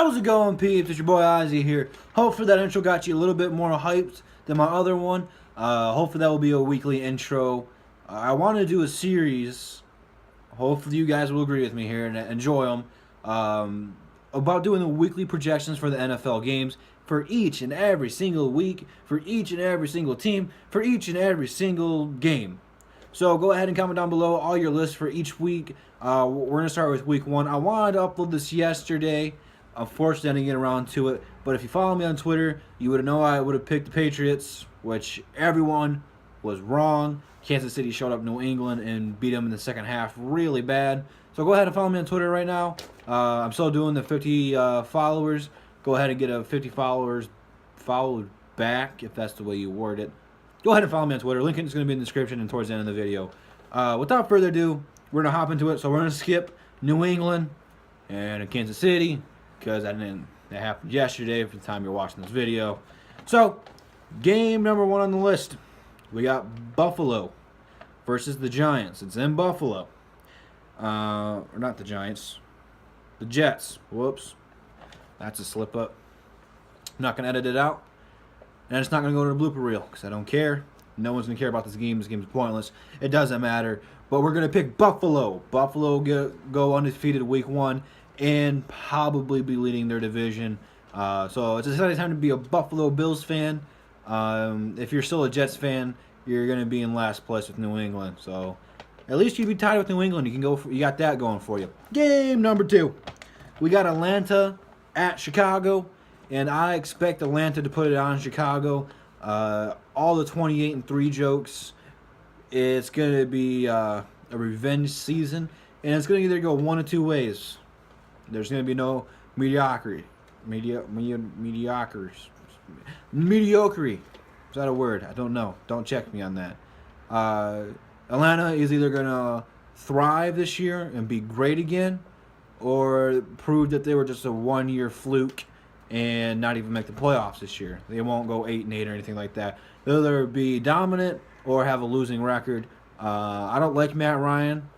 How's it going, peeps? It's your boy Ozzy here. Hopefully that intro got you a little bit more hyped than my other one. Hopefully that will be a weekly intro. I want to do a series. Hopefully you guys will agree with me here and enjoy them. About doing the weekly projections for the NFL games for each and every single week, for each and every single team, for each and every single game. So go ahead and comment down below all your lists for each week. We're going to start with week 1. I wanted to upload this yesterday. Unfortunately, I didn't get around to it. But if you follow me on Twitter, you would know I would have picked the Patriots, which everyone was wrong. Kansas City showed up New England and beat them in the second half really bad. So go ahead and follow me on Twitter right now. I'm still doing the 50 followers. Go ahead and get a 50 followers followed back, if that's the way you word it. Go ahead and follow me on Twitter. Link is going to be in the description and towards the end of the video. Without further ado, we're going to hop into it. So we're going to skip New England and Kansas City, because that happened yesterday for the time you're watching this video. So, game number 1 on the list. We got Buffalo versus the Giants. It's in Buffalo. Or not the Giants. The Jets. Whoops. That's a slip up. I'm not going to edit it out. And it's not going to go to the blooper reel, because I don't care. No one's going to care about this game. This game's pointless. It doesn't matter. But we're going to pick Buffalo. Buffalo go undefeated week 1 and probably be leading their division. So it's a exciting time to be a Buffalo Bills fan. If you're still a Jets fan, you're going to be in last place with New England. So at least you'd be tied with New England. You can go. You got that going for you. Game number 2. We got Atlanta at Chicago. And I expect Atlanta to put it on Chicago. All the 28-3 jokes. It's going to be a revenge season. And it's going to either go one of two ways. There's going to be no mediocrity. Mediocrity. Is that a word? I don't know. Don't check me on that. Atlanta is either going to thrive this year and be great again, or prove that they were just a one-year fluke and not even make the playoffs this year. They won't go 8-8 or anything like that. They'll either be dominant or have a losing record. I don't like Matt Ryan,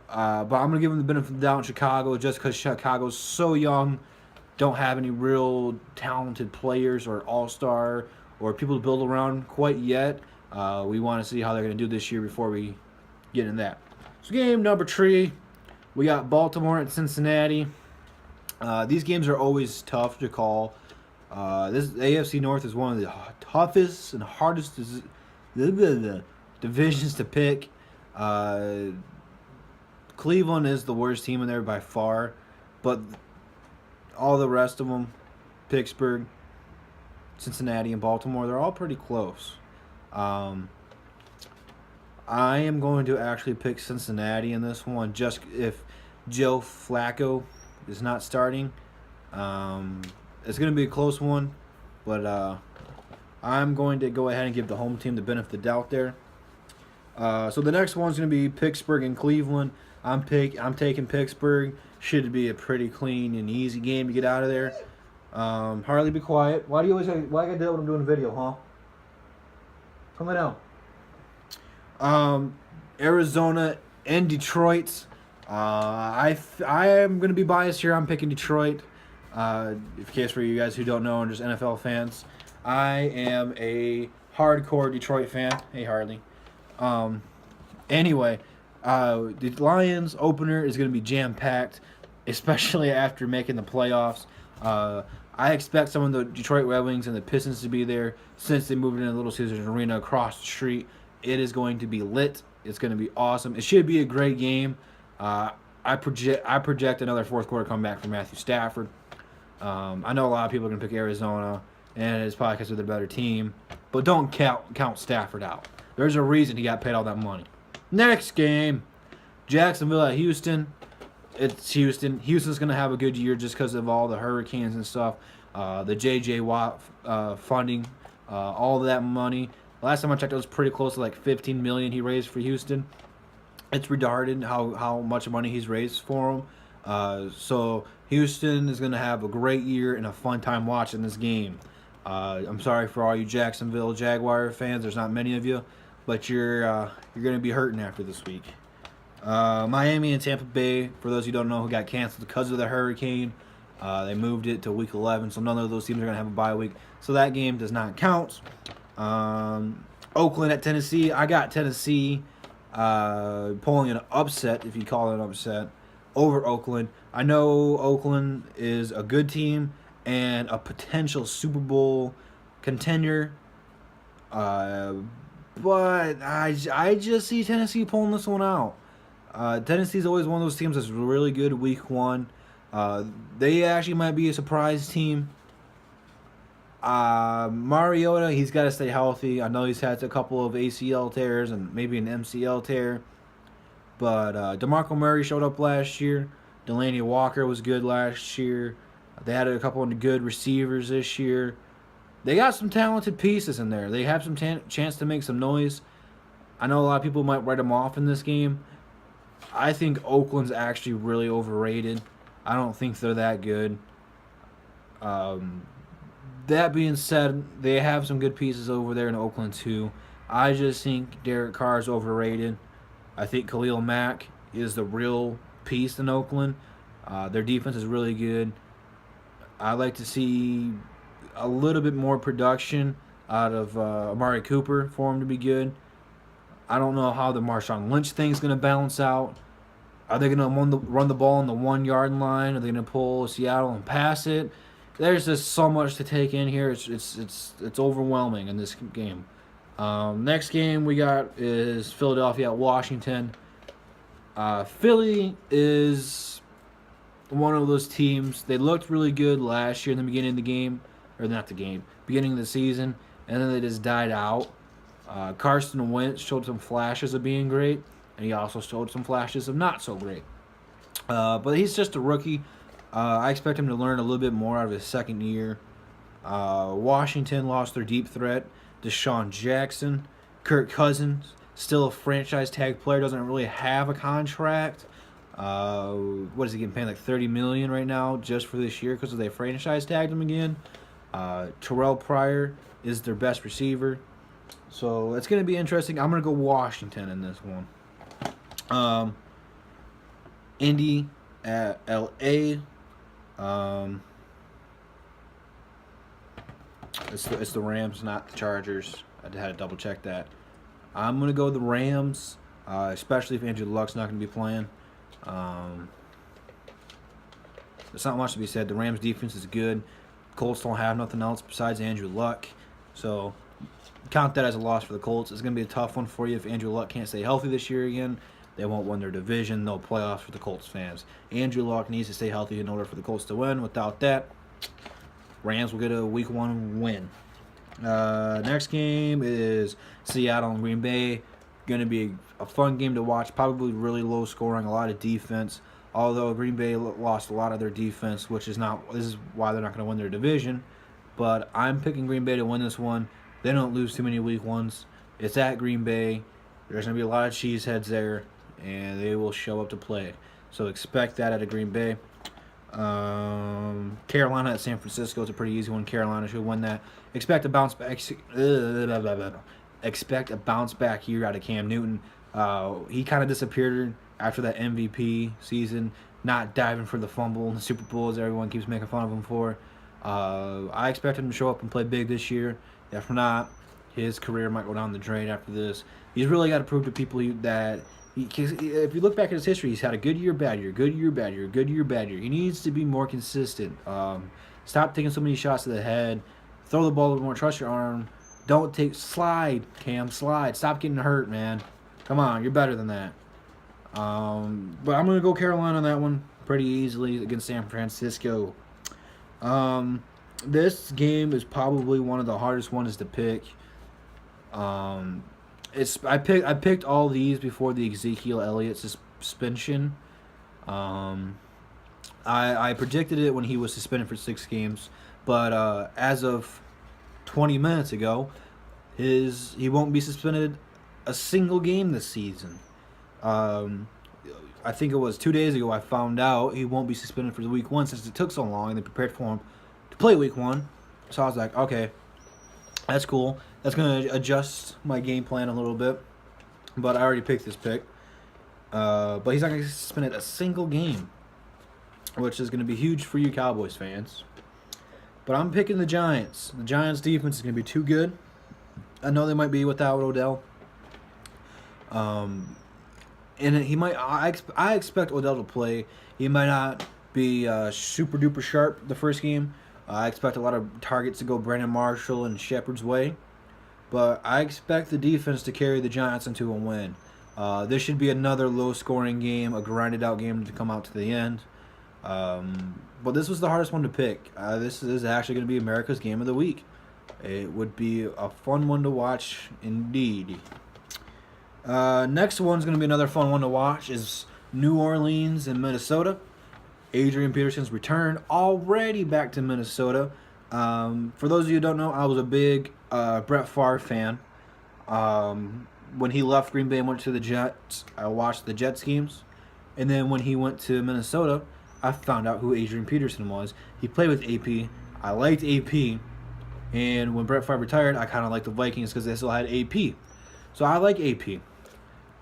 but I'm going to give him the benefit of the doubt in Chicago just because Chicago's so young, don't have any real talented players or all-star or people to build around quite yet. We want to see how they're going to do this year before we get into that. So game number 3, we got Baltimore and Cincinnati. These games are always tough to call. This AFC North is one of the toughest and hardest divisions to pick. Cleveland is the worst team in there by far, but all the rest of them, Pittsburgh, Cincinnati, and Baltimore, they're all pretty close. I am going to actually pick Cincinnati in this one, just if Joe Flacco is not starting. It's going to be a close one, but I'm going to go ahead and give the home team the benefit of the doubt there. So the next one's going to be Pittsburgh and Cleveland. I'm taking Pittsburgh. Should be a pretty clean and easy game to get out of there. Harley, be quiet. Why I gotta do that when I'm doing a video, huh? Come on down. Arizona and Detroit. I am going to be biased here. I'm picking Detroit. In case for you guys who don't know and just NFL fans, I am a hardcore Detroit fan. Hey, Harley. Anyway, the Lions opener is going to be jam-packed, especially after making the playoffs. I expect some of the Detroit Red Wings and the Pistons to be there since they moved into Little Caesars Arena across the street. It is going to be lit. It's going to be awesome. It should be a great game. I project another fourth quarter comeback from Matthew Stafford. I know a lot of people are going to pick Arizona, and it's probably because they're the better team. But don't count Stafford out. There's a reason he got paid all that money. Next game, Jacksonville at Houston. It's Houston. Houston's going to have a good year just because of all the hurricanes and stuff. The J.J. Watt funding, all of that money. Last time I checked, it was pretty close to like $15 million he raised for Houston. It's retarded how much money he's raised for them. So Houston is going to have a great year and a fun time watching this game. I'm sorry for all you Jacksonville Jaguar fans. There's not many of you, but you're going to be hurting after this week. Miami and Tampa Bay, for those who don't know, who got canceled because of the hurricane. They moved it to week 11, so none of those teams are going to have a bye week. So that game does not count. Oakland at Tennessee. I got Tennessee pulling an upset, if you call it an upset, over Oakland. I know Oakland is a good team and a potential Super Bowl contender. But I just see Tennessee pulling this one out. Tennessee's always one of those teams that's really good week 1. They actually might be a surprise team. Mariota, he's got to stay healthy. I know he's had a couple of ACL tears and maybe an MCL tear. But DeMarco Murray showed up last year. Delaney Walker was good last year. They had a couple of good receivers this year. They got some talented pieces in there. They have some chance to make some noise. I know a lot of people might write them off in this game. I think Oakland's actually really overrated. I don't think they're that good. That being said, they have some good pieces over there in Oakland too. I just think Derek Carr is overrated. I think Khalil Mack is the real piece in Oakland. Their defense is really good. I'd like to see a little bit more production out of Amari Cooper for him to be good. I don't know how the Marshawn Lynch thing is going to balance out. Are they going to run the ball on the 1 yard line? Are they going to pull Seattle and pass it? There's just so much to take in here. It's overwhelming in this game. Next game we got is Philadelphia at Washington. Philly is one of those teams. They looked really good last year in the beginning of the game, or not the game, beginning of the season, and then they just died out. Carson Wentz showed some flashes of being great, and he also showed some flashes of not so great. But he's just a rookie. I expect him to learn a little bit more out of his second year. Washington lost their deep threat, Deshaun Jackson. Kirk Cousins, still a franchise tag player, doesn't really have a contract. What is he getting paid, like $30 million right now just for this year because they franchise tagged him again. Terrell Pryor is their best receiver. So it's going to be interesting. I'm going to go Washington in this one. Indy at LA. It's the Rams, not the Chargers. I had to double check that. I'm going to go the Rams, especially if Andrew Luck's not going to be playing. There's not much to be said. The Rams' defense is good. Colts don't have nothing else besides Andrew Luck. So count that as a loss for the Colts. It's going to be a tough one for you if Andrew Luck can't stay healthy this year again. They won't win their division. No playoffs for the Colts fans. Andrew Luck needs to stay healthy in order for the Colts to win. Without that, Rams will get a Week 1 win. Next game is Seattle and Green Bay. Going to be a fun game to watch. Probably really low scoring, a lot of defense. Although Green Bay lost a lot of their defense, which is not. This is why they're not going to win their division. But I'm picking Green Bay to win this one. They don't lose too many Week 1s. It's at Green Bay. There's going to be a lot of cheeseheads there, and they will show up to play. So expect that out of Green Bay. Carolina at San Francisco is a pretty easy one. Carolina should win that. Expect a bounce back. Expect a bounce back here out of Cam Newton. He kind of disappeared after that MVP season, not diving for the fumble in the Super Bowl as everyone keeps making fun of him for. I expect him to show up and play big this year. If not, his career might go down the drain after this. He's really got to prove to people that if you look back at his history, he's had a good year, bad year, good year, bad year, good year, bad year. He needs to be more consistent. Stop taking so many shots to the head. Throw the ball a little more. Trust your arm. Don't slide, Cam, slide. Stop getting hurt, man. Come on, you're better than that. But I'm going to go Carolina on that one pretty easily against San Francisco. This game is probably one of the hardest ones to pick. I picked all these before the Ezekiel Elliott suspension. I predicted it when he was suspended for 6 games, but as of 20 minutes ago, he won't be suspended a single game this season. I think it was 2 days ago I found out he won't be suspended for the Week 1 since it took so long and they prepared for him to play Week 1. So I was like, okay, that's cool. That's going to adjust my game plan a little bit. But I already picked this pick. But he's not going to get suspended a single game. which is going to be huge for you Cowboys fans. But I'm picking the Giants. The Giants' defense is going to be too good. I know they might be without Odell. And he might. I expect Odell to play. He might not be super duper sharp the first game. I expect a lot of targets to go Brandon Marshall and Shepard's way. But I expect the defense to carry the Giants into a win. This should be another low-scoring game, a grinded-out game to come out to the end. But this was the hardest one to pick. This is actually going to be America's Game of the Week. It would be a fun one to watch indeed. Next one's going to be another fun one to watch is New Orleans and Minnesota. Adrian Peterson's return already back to Minnesota. For those of you who don't know, I was a big Brett Favre fan. When he left Green Bay and went to the Jets, I watched the Jets games. And then when he went to Minnesota, I found out who Adrian Peterson was. He played with AP. I liked AP. And when Brett Favre retired, I kind of liked the Vikings because they still had AP. So I like AP.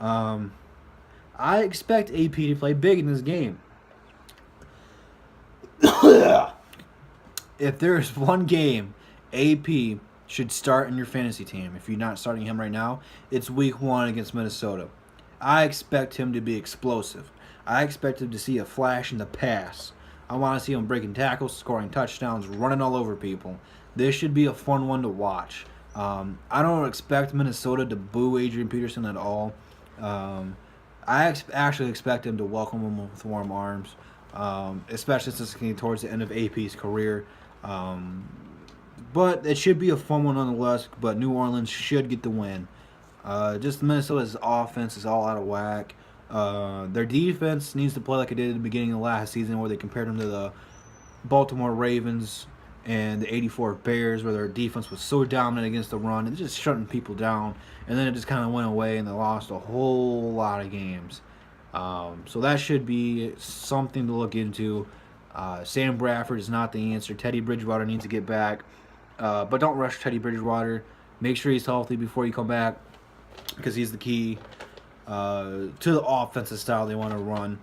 I expect AP to play big in this game. If there's one game AP should start in your fantasy team, if you're not starting him right now, it's week 1 against Minnesota. I expect him to be explosive. I expect him to see a flash in the pass. I want to see him breaking tackles, scoring touchdowns, running all over people. This should be a fun one to watch. I don't expect Minnesota to boo Adrian Peterson at all. I actually expect him to welcome him with warm arms, especially since it's getting towards the end of AP's career. But it should be a fun one nonetheless, but New Orleans should get the win. Just Minnesota's offense is all out of whack. Their defense needs to play like it did at the beginning of last season where they compared them to the Baltimore Ravens and the 84 Bears where their defense was so dominant against the run and just shutting people down. And then it just kind of went away and they lost a whole lot of games. So that should be something to look into. Sam Bradford is not the answer. Teddy Bridgewater needs to get back. But don't rush Teddy Bridgewater. Make sure he's healthy before you come back because he's the key to the offensive style they want to run.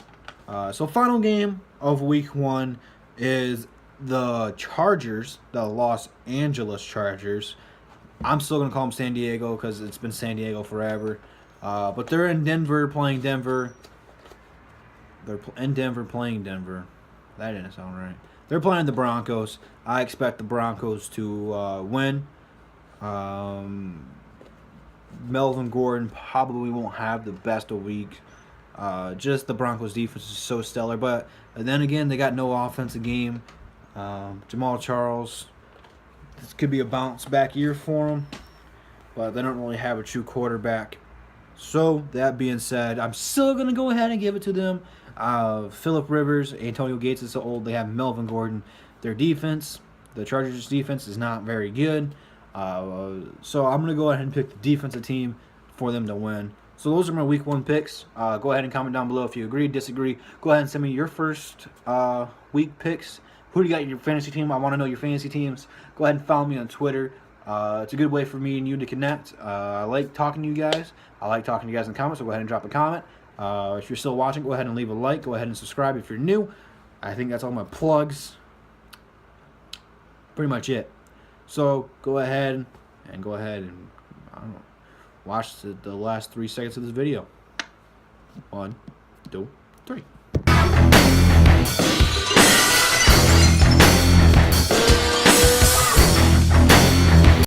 So final game of week 1 is the Chargers, the Los Angeles Chargers. I'm still going to call them San Diego because it's been San Diego forever. But they're in Denver playing Denver. They're in Denver playing Denver. That didn't sound right. They're playing the Broncos. I expect the Broncos to win. Melvin Gordon probably won't have the best of week. Just the Broncos defense is so stellar. But then again, they got no offensive game. Jamal Charles, this could be a bounce back year for them. But they don't really have a true quarterback. So, that being said, I'm still going to go ahead and give it to them. Phillip Rivers, Antonio Gates is so old. They have Melvin Gordon. Their defense, the Chargers' defense, is not very good. So I'm going to go ahead and pick the defensive team for them to win. So those are my week 1 picks. Go ahead and comment down below if you agree, disagree. Go ahead and send me your first week picks. Who do you got in your fantasy team? I want to know your fantasy teams. Go ahead and follow me on Twitter. It's a good way for me and you to connect. I like talking to you guys. I like talking to you guys in the comments, so go ahead and drop a comment. If you're still watching, go ahead and leave a like. Go ahead and subscribe if you're new. I think that's all my plugs. Pretty much it. So go ahead and I don't know, watch the last 3 seconds of this video. 1, 2, 3.